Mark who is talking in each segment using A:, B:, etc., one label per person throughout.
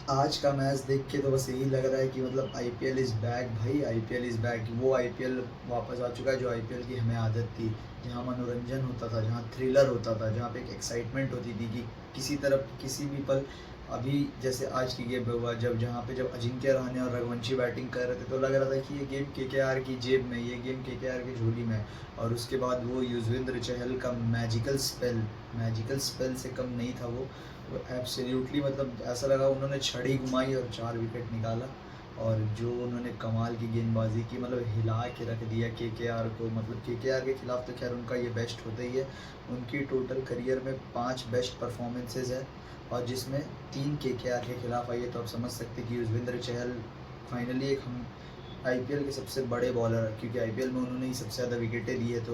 A: आज का मैच देख के तो बस यही लग रहा है कि मतलब आईपीएल इज़ बैक भाई, आईपीएल इज़ बैक। वो आईपीएल वापस आ चुका है जो आईपीएल की हमें आदत थी, जहाँ मनोरंजन होता था, जहाँ थ्रिलर होता था, जहाँ पे एक एक्साइटमेंट होती थी कि किसी तरफ किसी भी पल। अभी जैसे आज की गेम पे हुआ, जब अजिंक्य रहाणे और रघुवंशी बैटिंग कर रहे थे तो लग रहा था कि ये गेम केकेआर की जेब में, ये गेम केकेआर की झोली में। और उसके बाद वो युजवेंद्र चहल का मैजिकल स्पेल से कम नहीं था वो। एब्सोल्युटली मतलब ऐसा लगा उन्होंने छड़ी घुमाई और 4 विकेट निकाला। और जो उन्होंने कमाल की गेंदबाजी की, मतलब हिला के रख दिया केकेआर को। मतलब केकेआर के खिलाफ तो खैर उनका ये बेस्ट होता ही है। उनकी टोटल करियर में 5 बेस्ट परफॉर्मेंसेज है, और जिसमें 3 केकेआर के खिलाफ आई है। तो आप समझ सकते कि युजवेंद्र चहल फाइनली एक हम आईपीएल के सबसे बड़े बॉलर, क्योंकि आईपीएल में उन्होंने ही सबसे ज़्यादा विकेटें ली है, तो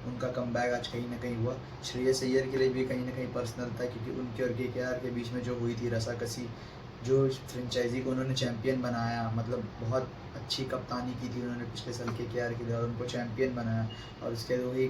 A: उनका कमबैक आज कहीं ना कहीं हुआ। श्रेयस अय्यर के लिए भी कहीं ना कहीं पर्सनल था, क्योंकि उनके और केकेआर के बीच में जो हुई थी रसाकसी, जो फ्रेंचाइजी को उन्होंने चैंपियन बनाया, मतलब बहुत अच्छी कप्तानी की थी उन्होंने पिछले साल केकेआर के लिए, और उनको चैंपियन बनाया। और उसके बाद वही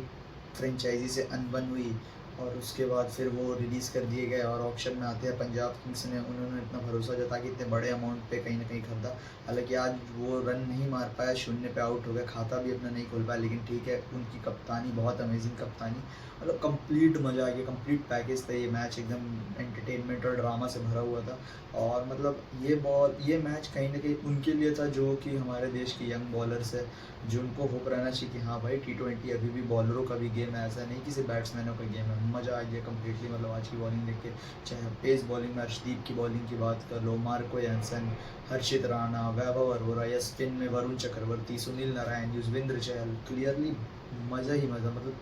A: फ्रेंचाइजी से अनबन हुई, और उसके बाद फिर वो रिलीज़ कर दिए गए, और ऑक्शन में आते हैं पंजाब किंग्स ने उन्होंने इतना भरोसा जता कि इतने बड़े अमाउंट पे कहीं ना कहीं खरीदा। हालांकि आज वो रन नहीं मार पाया, 0 पे आउट हो गया, खाता भी अपना नहीं खोल पाया, लेकिन ठीक है, उनकी कप्तानी बहुत अमेजिंग कप्तानी। मतलब कंप्लीट मज़ा आ गया, कंप्लीट पैकेज था ये मैच, एकदम एंटरटेनमेंट और ड्रामा से भरा हुआ था। और मतलब ये मैच कहीं ना कहीं उनके लिए था जो कि हमारे देश के यंग बॉलर्स है, जो उनको होप रहना चाहिए कि हाँ भाई, T20 अभी भी बॉलरों का भी गेम है, ऐसा नहीं कि सिर्फ बैट्समैनों का गेम है। मज़ा आ गया कम्प्लीटली, मतलब आज की बॉलिंग देख के। चाहे पेस बॉलिंग में अर्शदीप की बॉलिंग की बात कर लो, मार्को यानसन, हर्षित राणा, वैभव अरोरा, या स्पिन में वरुण चक्रवर्ती, सुनील नारायण, युजवेंद्र चहल, क्लियरली मज़ा ही मज़ा। मतलब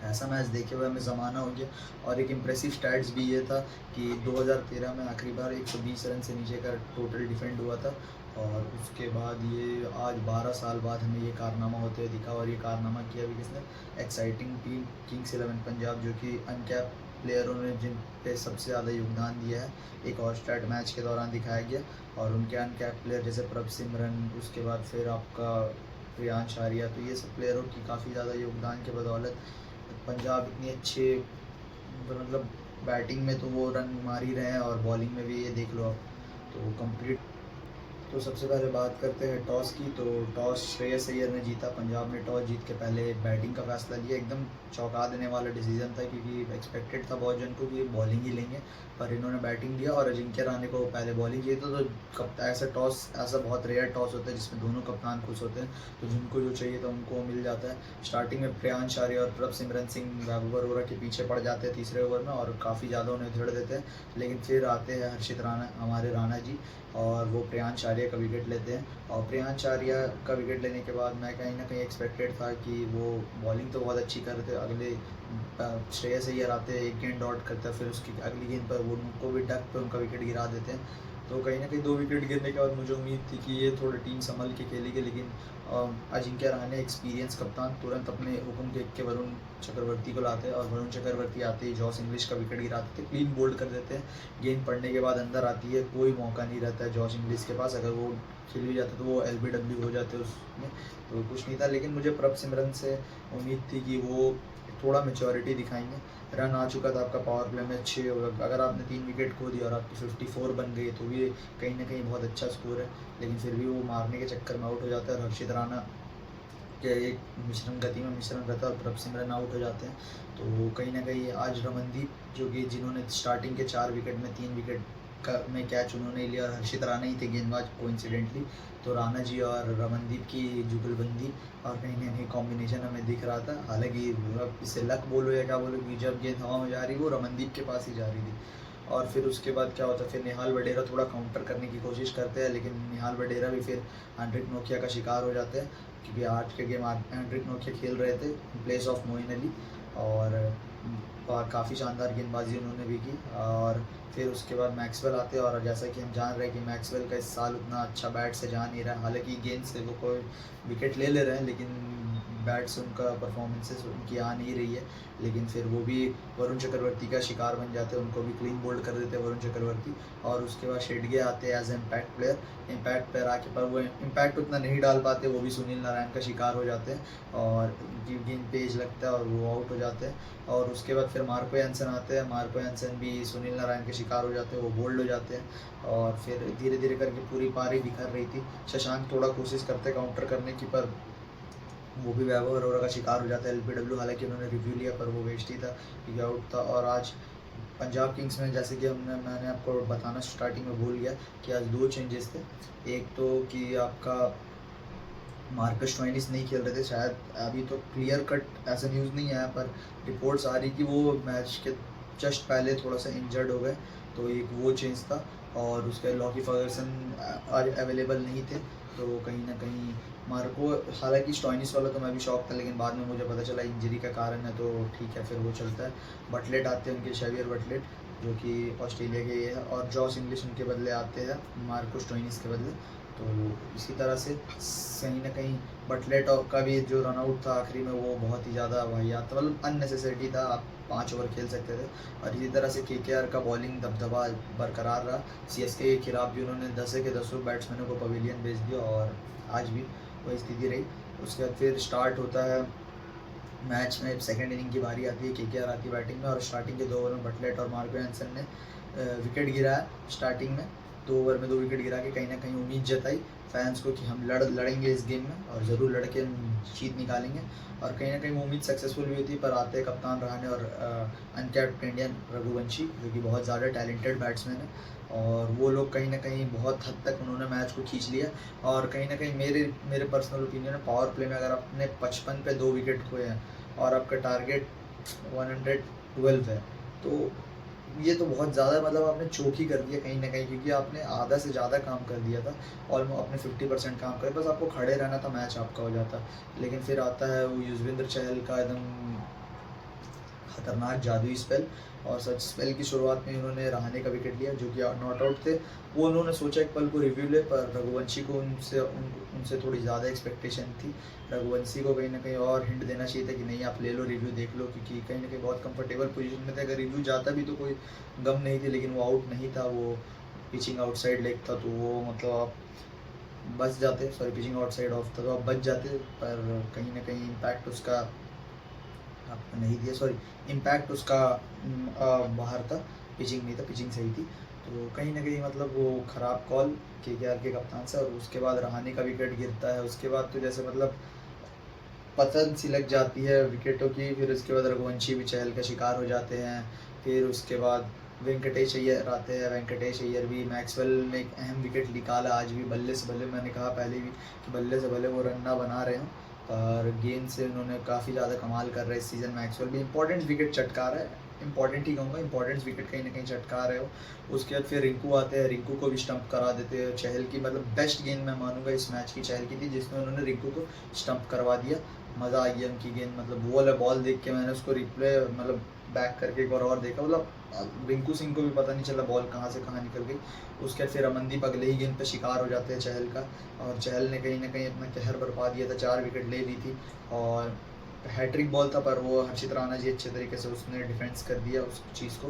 A: ऐसा मैच देखे हुए हमें ज़माना हो गया। और एक इम्प्रेसिव स्टैट्स भी ये था कि 2013 में आखिरी बार 120 रन से नीचे का टोटल डिफेंड हुआ था, और उसके बाद ये आज 12 साल बाद हमें ये कारनामा होते हुए दिखा। और ये कारनामा किया भी किसने? एक्साइटिंग टीम किंग्स 11 पंजाब, जो कि अनकैप प्लेयरों ने जिन पे सबसे ज़्यादा योगदान दिया है, एक और स्टैट मैच के दौरान दिखाया गया। और उनके अनकैप प्लेयर जैसे प्रभ सिमरन, उसके बाद फिर आपका प्रियांश आर्या, तो ये सब प्लेयरों की काफ़ी ज़्यादा योगदान के बदौलत पंजाब इतनी अच्छे, मतलब बैटिंग में तो वो रन मार ही रहे हैं, और बॉलिंग में भी ये देख लो आप, तो कंप्लीट। तो सबसे पहले बात करते हैं टॉस की। तो टॉस श्रेयस अय्यर ने जीता, पंजाब ने टॉस जीत के पहले बैटिंग का फैसला लिया। एकदम चौंका देने वाला डिसीजन था, क्योंकि एक्सपेक्टेड था बहुत जन को कि ये बॉलिंग ही लेंगे, पर इन्होंने बैटिंग लिया और अजिंक्य रहाणे को पहले बॉलिंग चाहिए। तो कब ऐसा टॉस, ऐसा बहुत रेयर टॉस होता है जिसमें दोनों कप्तान खुश होते हैं, तो जिनको जो चाहिए था उनको मिल जाता है। स्टार्टिंग में प्रियांश आर्य और प्रभ सिमरन सिंह वैभव अरोरा के पीछे पड़ जाते हैं तीसरे ओवर में, और काफ़ी ज़्यादा उन्हें झेड़ देते हैं। लेकिन फिर आते हैं हर्षित राणा, हमारे राणा जी, और वो प्रियांश आर्या का विकेट लेते हैं। और प्रियांश आर्या का विकेट लेने के बाद मैं कहीं ना कहीं एक्सपेक्टेड था कि वो बॉलिंग तो बहुत अच्छी कर रहे थे। अगले श्रेयस अय्यर आते हैं, एक गेंद डॉट करते हैं, फिर उसकी अगली गेंद पर वो उनको भी डक पे उनका विकेट गिरा देते हैं। तो कहीं ना कहीं 2 विकेट गिरने के बाद मुझे उम्मीद थी कि ये थोड़ी टीम संभल के खेलेगी, लेकिन अजिंक्य रहाणे एक्सपीरियंस कप्तान तुरंत अपने हुक्म के वरुण चक्रवर्ती को लाते हैं, और वरुण चक्रवर्ती आते ही जॉस इंग्लिश का विकेट गिराते थे, क्लीन बोल्ड कर देते हैं। गेंद पड़ने के बाद अंदर आती है, कोई मौका नहीं रहता है जॉस इंग्लिश के पास, अगर वो खेल भी जाता तो वो LBW हो जाते उसमें, तो कुछ नहीं था। लेकिन मुझे प्रभ सिमरन से उम्मीद थी कि वो थोड़ा मेच्योरिटी दिखाएंगे। रन आ चुका था आपका पावर प्ले में 6 ओवर, अगर आपने 3 विकेट खो दिया और आपकी 54 बन गई तो भी कहीं ना कहीं बहुत अच्छा स्कोर है। लेकिन फिर भी वो मारने के चक्कर में आउट हो जाता है, और हर्षित राणा के एक मिश्रण गति में मिश्रण रहता है, और प्रभ सिमरन आउट हो जाते हैं। तो कहीं ना कहीं आज रमनदीप, जो कि जिन्होंने स्टार्टिंग के 4 विकेट में 3 विकेट का में कैच उन्होंने लिया, और हर्षित राणा ही थे गेंदबाज कोइंसिडेंटली। तो राणा जी और रमनदीप की जुगलबंदी और कहीं ना कहीं कॉम्बिनेशन हमें दिख रहा था। हालांकि अब इसे लक बोलो या क्या बोलो, कि जब गेंद हवा में जा रही वो रमनदीप के पास ही जा रही थी। और फिर उसके बाद क्या होता है, फिर निहाल वडेरा थोड़ा काउंटर करने की कोशिश करते हैं, लेकिन निहाल वडेरा भी फिर एंड्रिक नोकिया का शिकार हो जाते हैं, क्योंकि आज के गेम एंड्रिक नोकिया खेल रहे थे in place of Moeen Ali. और काफ़ी शानदार गेंदबाजी उन्होंने भी की। और फिर उसके बाद मैक्सवेल आते हैं, और जैसा कि हम जान रहे हैं कि मैक्सवेल का इस साल उतना अच्छा बैट से जा नहीं रहा है। हालांकि गेंद से वो कोई विकेट ले रहे हैं, लेकिन बैट्स उनका परफॉर्मेंसेस उनकी आ नहीं रही है, लेकिन फिर वो भी वरुण चक्रवर्ती का शिकार बन जाते हैं, उनको भी क्लीन बोल्ड कर देते हैं वरुण चक्रवर्ती। और उसके बाद शेडगे आते हैं as impact player, impact player आके पर वो इम्पैक्ट उतना नहीं डाल पाते, वो भी सुनील नारायण का शिकार हो जाते हैं और उनकी गेंद पेज लगता है और वो आउट हो जाते हैं। और उसके बाद फिर मार्को यानसन आते हैं, मार्को यानसन भी सुनील नारायण के शिकार हो जाते हैं, वो बोल्ड हो जाते हैं और फिर धीरे धीरे करके पूरी पारी बिखर रही थी। शशांक थोड़ा कोशिश करते काउंटर करने की, पर वो भी वैभव अरोरा का शिकार हो जाता है। एलबीडब्ल्यू हालांकि उन्होंने रिव्यू लिया पर वो वेस्ट ही था क्योंकि आउट था। और आज पंजाब किंग्स में जैसे कि मैंने आपको बताना स्टार्टिंग में भूल गया कि आज 2 चेंजेस थे। एक तो कि आपका मार्कस स्टोइनिस नहीं खेल रहे थे, शायद अभी तो क्लियर कट ऐसा न्यूज़ नहीं आया पर रिपोर्ट्स आ रही कि वो मैच के जस्ट पहले थोड़ा सा इंजर्ड हो गए, तो एक वो चेंज था। और उसके लॉकी फर्गसन आज अवेलेबल नहीं थे, तो कहीं ना कहीं मार्को, हालांकि स्टोइनिस वाला तो मैं भी शौक था लेकिन बाद में मुझे पता चला इंजरी का कारण है, तो ठीक है फिर वो चलता है। बटलेट आते हैं उनके, शेवियर बटलेट जो कि ऑस्ट्रेलिया के ये है, और जॉस इंग्लिश उनके बदले आते हैं मार्को स्टोइनिस के बदले। तो इसी तरह से कहीं ना कहीं बटलेट का भी जो रनआउट था आखिरी में वो बहुत ही ज़्यादा वाहियात था, मतलब अननेसेसरी था, आप 5 ओवर खेल सकते थे। और इसी तरह से केकेआर का बॉलिंग दबदबा बरकरार रहा। सीएसके के खिलाफ भी उन्होंने 10 के 10 बैट्समैनों को पवेलियन भेज दिया और आज भी वही स्थिति रही। उसके बाद फिर स्टार्ट होता है मैच में, सेकेंड इनिंग की बारी आती है, केकेआर आती है बैटिंग में और स्टार्टिंग के 2 ओवर में बटलेट और मार्को यानसन ने विकेट गिराया। स्टार्टिंग में 2 ओवर में 2 विकेट गिरा के कहीं ना कहीं उम्मीद जताई फैंस को कि हम लड़ेंगे इस गेम में और ज़रूर लड़के जीत निकालेंगे। और कहीं ना कहीं वो उम्मीद सक्सेसफुल भी होती, पर आते हैं कप्तान रहाणे और अनकैप्ड इंडियन रघुवंशी जो कि बहुत ज़्यादा टैलेंटेड बैट्समैन है, और वो लोग कहीं ना कहीं बहुत हद तक उन्होंने मैच को खींच लिया। और कहीं ना कहीं मेरे पर्सनल ओपिनियन है, पावर प्ले में अगर आपने 55 पे 2 विकेट खोए हैं और आपका टारगेट 112 है, तो ये तो बहुत ज़्यादा, मतलब आपने चोक ही कर दिया कहीं ना कहीं, क्योंकि आपने आधा से ज़्यादा काम कर दिया था, ऑलमोस्ट आपने 50% काम कर, बस आपको खड़े रहना था, मैच आपका हो जाता। लेकिन फिर आता है वो युजवेंद्र चहल का एकदम खतरनाक जादुई स्पेल, और सच स्पेल की शुरुआत में उन्होंने रहाणे का विकेट लिया जो कि नॉट आउट थे। वो उन्होंने सोचा एक पल को रिव्यू ले, पर रघुवंशी को उनसे थोड़ी ज़्यादा एक्सपेक्टेशन थी। रघुवंशी को कहीं ना कहीं और हिंट देना चाहिए था कि नहीं आप ले लो, रिव्यू देख लो, क्योंकि कहीं ना कहीं बहुत कंफर्टेबल पोजीशन में थे। अगर रिव्यू जाता भी तो कोई गम नहीं थी, लेकिन वो आउट नहीं था, वो पिचिंग आउटसाइड लेग था, तो वो मतलब आप बच जाते, सॉरी पिचिंग आउटसाइड ऑफ था तो आप बच जाते, पर कहीं ना कहीं इम्पैक्ट उसका आपको नहीं दिया, सॉरी इम्पैक्ट उसका बाहर था, पिचिंग नहीं था, पिचिंग सही थी। तो कहीं ना कहीं मतलब वो ख़राब कॉल केकेआर के कप्तान से। और उसके बाद रहाणे का विकेट गिरता है, उसके बाद तो जैसे मतलब पतंग सी लग जाती है विकेटों की। फिर उसके बाद रघुवंशी भी चहल का शिकार हो जाते हैं। फिर उसके बाद वेंकटेश अय्यर आते हैं, वेंकटेश अय्यर भी, मैक्सवेल ने एक अहम विकेट निकाला आज भी, बल्ले से भले, मैंने कहा पहले भी कि बल्ले से भले वो रन ना बना रहे हों, पर गेंद से उन्होंने काफ़ी ज़्यादा कमाल कर रहे हैं इस सीज़न। मैक्सवेल भी इंपॉर्टेंट विकेट चटका रहा है, इंपॉर्टेंट ही कहूँगा, इंपॉर्टेंट विकेट कहीं ना कहीं चटका रहे हो। उसके बाद फिर रिंकू आते हैं, रिंकू को भी स्टंप करा देते हैं। चहल की मतलब बेस्ट गेंद मैं मानूंगा इस मैच की चहल की थी, जिसमें उन्होंने रिंकू को स्टंप करवा दिया। मज़ा आई है उनकी गेंद, मतलब वो वाला बॉल देख के मैंने उसको रिप्ले मतलब बैक करके एक बार और देखा, मतलब रिंकू सिंह को भी पता नहीं चला बॉल कहाँ से कहाँ निकल गई। उसके बाद फिर अमनदीप अगले ही गेंद पे शिकार हो जाते हैं चहल का, और चहल ने कहीं ना कहीं अपना कहर बरपा दिया था, 4 विकेट ले ली थी और हैट्रिक बॉल था, पर वो हर्षित राणा जी अच्छे तरीके से उसने डिफेंस कर दिया उस चीज़ को।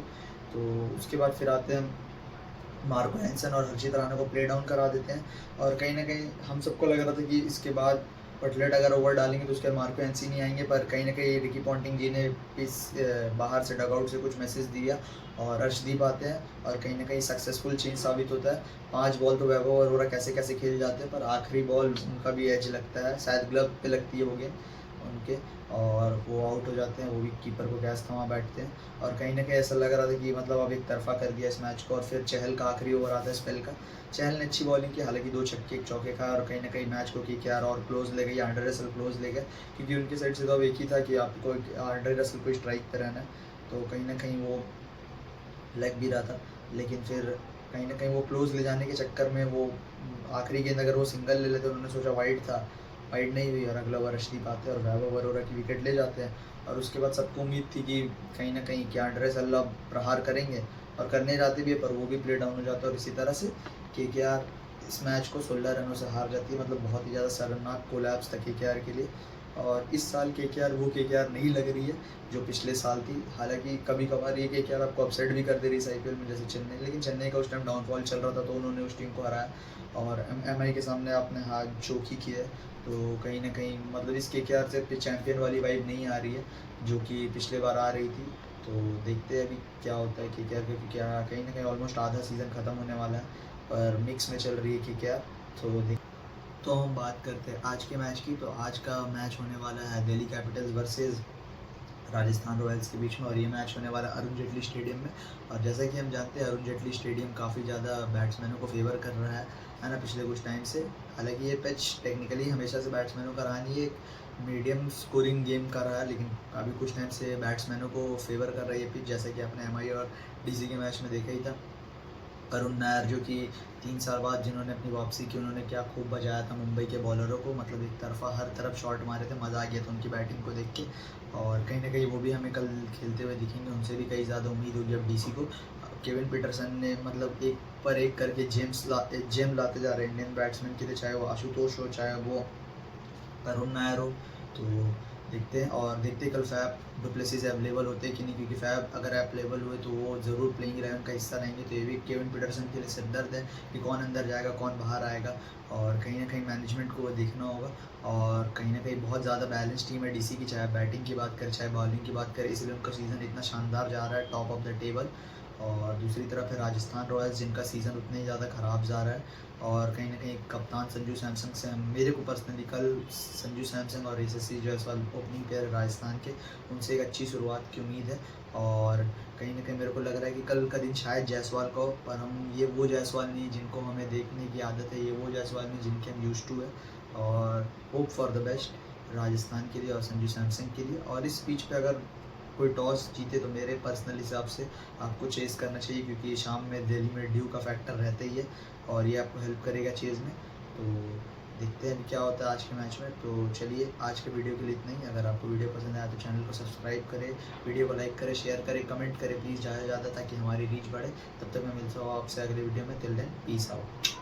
A: तो उसके बाद फिर आते हैं मार्को यानसन और हर्षित राणा को प्ले डाउन करा देते हैं। और कहीं ना कहीं हम सबको लग रहा था कि इसके बाद बटलेट अगर ओवर डालेंगे तो उसके बाद मार्को यानसन नहीं आएंगे, पर कहीं ना कहीं रिकी पॉन्टिंग जी ने इस बाहर से डगआउट से कुछ मैसेज दिया और अर्शदीप आते हैं और कहीं ना कहीं सक्सेसफुल चेंज साबित होता है। 5 बॉल तो वैभव अरोरा कैसे कैसे खेल जाते हैं, पर आखिरी बॉल उनका भी एज लगता है, शायद ग्लव पे लगती है वो गेंद उनके, और वो आउट हो जाते हैं, वो भी कीपर को कैच थमा बैठते हैं। और कहीं ना कहीं ऐसा लग रहा था कि मतलब अब एक तरफा कर दिया इस मैच को। और फिर चहल का आखिरी ओवर आता है स्पेल का, चहल ने अच्छी बॉलिंग की, हालांकि 2 छक्के 1 चौके खाए और कहीं ना कहीं मैच को केकेआर और क्लोज ले गई, आंड्रे रसल क्लोज ले गए, क्योंकि उनकी साइड से तो अब एक ही था कि आपको आंड्रे रसल को स्ट्राइक पर रहना है, तो कहीं ना कहीं वो लग भी रहा था। लेकिन फिर कहीं ना कहीं वो क्लोज ले जाने के चक्कर में वो आखिरी गेंद अगर वो सिंगल ले लेते, उन्होंने सोचा वाइड था, वाइड नहीं हुई और अगला ओवर अर्शदीप आते हैं और वैभव अरोरा की विकेट ले जाते हैं। और उसके बाद सबको उम्मीद थी कि कहीं ना कहीं कि आंड्रे रसल अब प्रहार करेंगे, और करने जाते भी है, पर वो भी प्ले डाउन हो जाता है। और इसी तरह से केकेआर इस मैच को 16 रनों से हार जाती है, मतलब बहुत ही ज़्यादा शर्मनाक कोलैप्स था केकेआर के लिए। और इस साल केकेआर वो केकेआर नहीं लग रही है जो पिछले साल थी। हालांकि कभी कभार ये केकेआर आपको अपसेट भी कर दे रही है आईपीएल में, जैसे चेन्नई, लेकिन चेन्नई का उस टाइम डाउनफॉल चल रहा था तो उन्होंने उस टीम को हराया और एमआई के सामने आपने हाथ चौकी किया है। तो कहीं ना कहीं मतलब इस केकेआर से चैंपियन वाली वाइब नहीं आ रही है जो कि पिछले बार आ रही थी। तो देखते हैं अभी क्या होता है केकेआर, क्योंकि क्या कहीं ना कहीं ऑलमोस्ट आधा सीज़न ख़त्म होने वाला है पर मिक्स में चल रही है केकेआर। तो हम बात करते हैं आज के मैच की। तो आज का मैच होने वाला है Delhi Capitals versus Rajasthan Royals के बीच में और ये मैच होने वाला है अरुण जेटली स्टेडियम में। और जैसा कि हम जानते हैं अरुण जेटली स्टेडियम काफ़ी ज़्यादा बैट्समैनों को फेवर कर रहा है ना पिछले कुछ टाइम से। हालांकि ये पिच टेक्निकली हमेशा से बैट्समैनों का रहा नहीं है, एक मीडियम स्कोरिंग गेम का रहा है, लेकिन अभी कुछ टाइम से बैट्समैनों को फेवर कर रही है पिच, जैसा कि आपने एमआई और डीसी के मैच में देखा ही था। अरुण नायर जो कि 3 साल बाद जिन्होंने अपनी वापसी की, उन्होंने क्या खूब बजाया था मुंबई के बॉलरों को, मतलब एक तरफा हर तरफ शॉट मारे थे, मज़ा आ गया था उनकी बैटिंग को देख के। और कहीं ना कहीं वो भी हमें कल खेलते हुए दिखेंगे, उनसे भी कई ज़्यादा उम्मीद होगी अब डीसी को। केविन पीटरसन ने मतलब एक पर एक करके जेम लाते जा रहे हैं इंडियन बैट्समैन के लिए, चाहे वो आशुतोष हो चाहे वो अरुण नायर हो। तो देखते हैं और देखते हैं कल फैब डुप्लेसिस अवेलेबल होते हैं कि नहीं, क्योंकि फैब अगर अवेलेबल हुए तो वो ज़रूर प्लेइंग 11 का हिस्सा रहेंगे। तो ये भी केविन पीटरसन के लिए सिरदर्द है कि कौन अंदर जाएगा कौन बाहर आएगा, और कहीं ना कहीं मैनेजमेंट को वो देखना होगा। और कहीं ना कहीं बहुत ज़्यादा बैलेंस टीम है डीसी की, चाहे बैटिंग की बात करें चाहे बॉलिंग की बात करें, इसलिए उनका सीज़न इतना शानदार जा रहा है, टॉप ऑफ द टेबल। और दूसरी तरफ है राजस्थान रॉयल्स जिनका सीज़न उतना ही ज़्यादा ख़राब जा रहा है। और कहीं ना कहीं कप्तान संजू सैमसन से मेरे को पर्सनली कल संजू सैमसन और यशस्वी जायसवाल ओपनिंग प्लेयर राजस्थान के, उनसे एक अच्छी शुरुआत की उम्मीद है। और कहीं ना कहीं मेरे को लग रहा है कि कल का दिन शायद जायसवाल का हो, पर हम ये वो जायसवाल नहीं जिनको हमें देखने की आदत है, ये वो जायसवाल नहीं जिनके हम यूज टू है। और hope for the best Rajasthan के लिए और संजू सैमसन के लिए। और इस पिच पे अगर कोई टॉस जीते तो मेरे पर्सनल हिसाब से आपको चेज़ करना चाहिए, क्योंकि शाम में दिल्ली में ड्यू का फैक्टर रहता ही है और ये आपको हेल्प करेगा चेज़ में। तो देखते हैं क्या होता है आज के मैच में। तो चलिए आज के वीडियो के लिए इतना ही। अगर आपको वीडियो पसंद आया तो चैनल को सब्सक्राइब करें, वीडियो को लाइक करें, शेयर करें, कमेंट करें प्लीज़ ज़्यादा से ज़्यादा, ताकि हमारी रीच बढ़े। तब तक मैं मिलता हूँ आपसे अगले वीडियो में। Till then peace out.